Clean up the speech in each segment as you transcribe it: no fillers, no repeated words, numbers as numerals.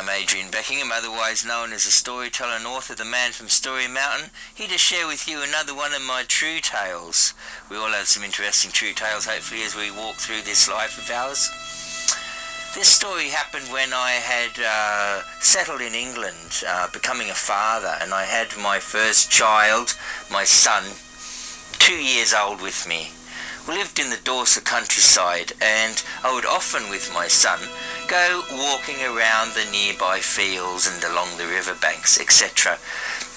I'm Adrian Beckingham, otherwise known as a storyteller and author, the man from Story Mountain, here to share with you another one of my true tales. We all have some interesting true tales, hopefully, as we walk through this life of ours. This story happened when I had settled in England, becoming a father, and I had my first child, my son, 2 years old with me. We lived in the Dorset countryside, and I would often, with my son, go walking around the nearby fields and along the riverbanks, etc.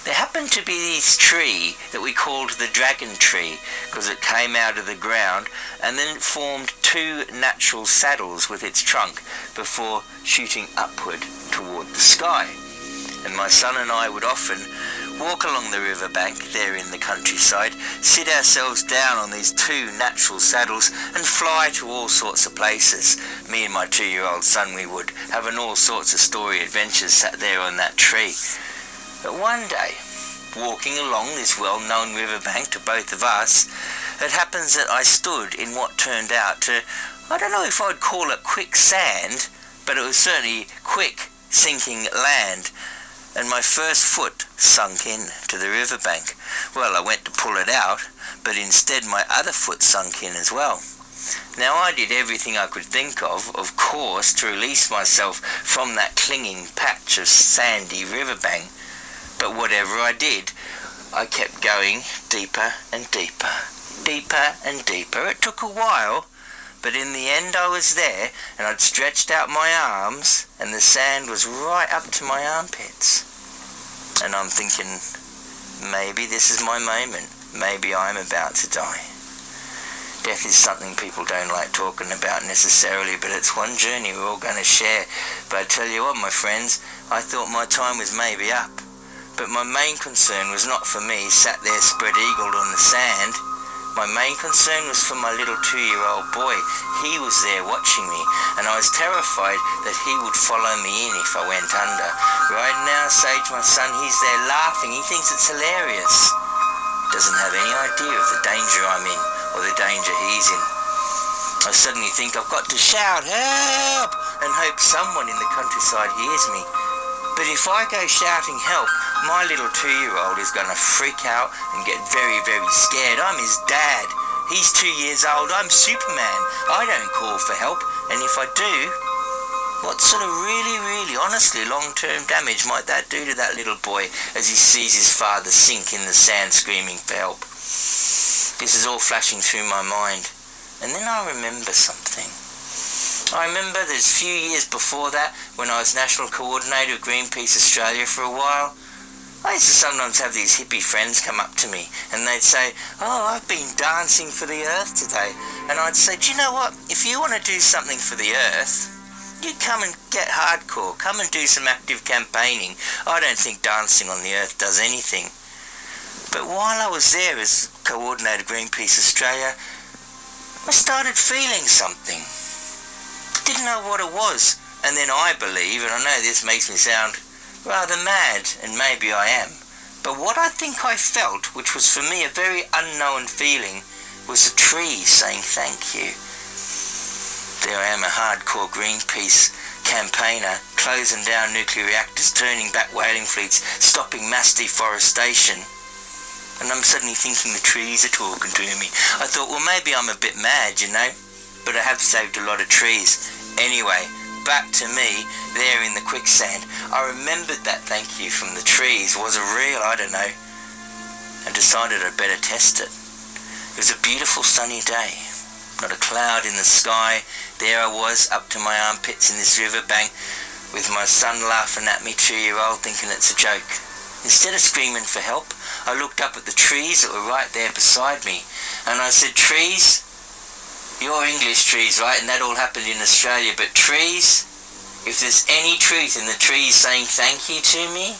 There happened to be this tree that we called the dragon tree, because it came out of the ground and then it formed two natural saddles with its trunk before shooting upward toward the sky. And my son and I would often walk along the riverbank there in the countryside, sit ourselves down on these two natural saddles and fly to all sorts of places. Me and my 2-year-old son, we would have all sorts of story adventures sat there on that tree. But one day, walking along this well-known riverbank to both of us, it happens that I stood in what turned out to, I don't know if I'd call it quicksand, but it was certainly quick sinking land. And my first foot sunk in to the riverbank. Well, I went to pull it out, but instead my other foot sunk in as well. Now, I did everything I could think of course, to release myself from that clinging patch of sandy riverbank. But whatever I did, I kept going deeper and deeper, deeper and deeper. It took a while, but in the end I was there, and I'd stretched out my arms, and the sand was right up to my armpits. And I'm thinking, maybe this is my moment. Maybe I'm about to die. Death is something people don't like talking about necessarily, but it's one journey we're all going to share. But I tell you what, my friends, I thought my time was maybe up. But my main concern was not for me, sat there spread-eagled on the sand. My main concern was for my little 2-year-old boy. He was there watching me, and I was terrified that he would follow me in if I went under. Right now, Sage, my son, he's there laughing. He thinks it's hilarious. Doesn't have any idea of the danger I'm in, or the danger he's in. I suddenly think I've got to shout, help, and hope someone in the countryside hears me. But if I go shouting help, my little 2-year-old is going to freak out and get very, very scared. I'm his dad. He's 2 years old. I'm Superman. I don't call for help. And if I do, what sort of really, honestly, long-term damage might that do to that little boy as he sees his father sink in the sand screaming for help? This is all flashing through my mind. And then I remember something. I remember there's a few years before that, when I was National Coordinator of Greenpeace Australia for a while, I used to sometimes have these hippie friends come up to me and they'd say, oh, I've been dancing for the earth today. And I'd say, do you know what? If you want to do something for the earth, you come and get hardcore. Come and do some active campaigning. I don't think dancing on the earth does anything. But while I was there as Coordinator of Greenpeace Australia, I started feeling something. Didn't know what it was, and then I believe, and I know this makes me sound rather mad, and maybe I am, but what I think I felt, which was for me a very unknown feeling, was a tree saying thank you. There I am, a hardcore Greenpeace campaigner, closing down nuclear reactors, turning back whaling fleets, stopping mass deforestation, and I'm suddenly thinking the trees are talking to me. I thought, well, maybe I'm a bit mad, you know, but I have saved a lot of trees. Anyway, back to me, there in the quicksand. I remembered that thank you from the trees. Was it real? I don't know. And decided I'd better test it. It was a beautiful sunny day. Not a cloud in the sky. There I was, up to my armpits in this riverbank, with my son laughing at me, 2-year-old, thinking it's a joke. Instead of screaming for help, I looked up at the trees that were right there beside me, and I said, trees, you're English trees, right? And that all happened in Australia. But trees, if there's any truth in the trees saying thank you to me,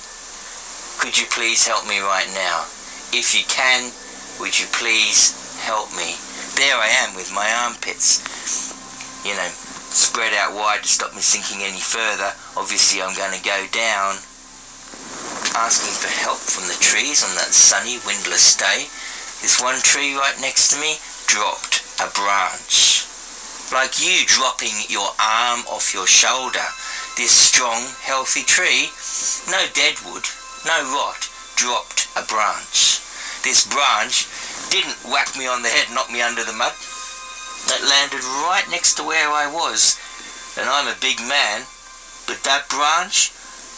could you please help me right now? If you can, would you please help me? There I am with my armpits, you know, spread out wide to stop me sinking any further. Obviously I'm going to go down. Asking for help from the trees on that sunny, windless day. This one tree right next to me dropped a branch. Like you dropping your arm off your shoulder. this strong, healthy tree, no dead wood, no rot, dropped a branch. This branch didn't whack me on the head, knock me under the mud. It landed right next to where I was. And I'm a big man, but that branch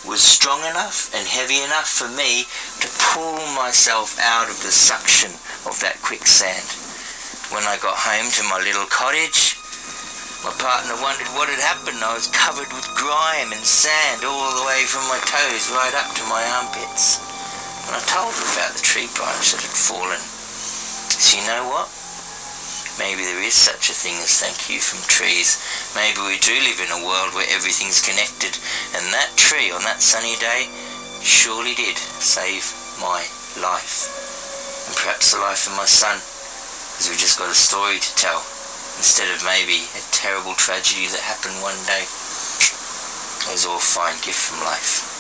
was strong enough and heavy enough for me to pull myself out of the suction of that quicksand. When I got home to my little cottage, my partner wondered what had happened. I was covered with grime and sand all the way from my toes right up to my armpits. And I told her about the tree branch that had fallen. So you know what? Maybe there is such a thing as thank you from trees. Maybe we do live in a world where everything's connected, and that tree on that sunny day surely did save my life. And perhaps the life of my son, because we've just got a story to tell, instead of maybe a terrible tragedy that happened one day. It was all a fine gift from life.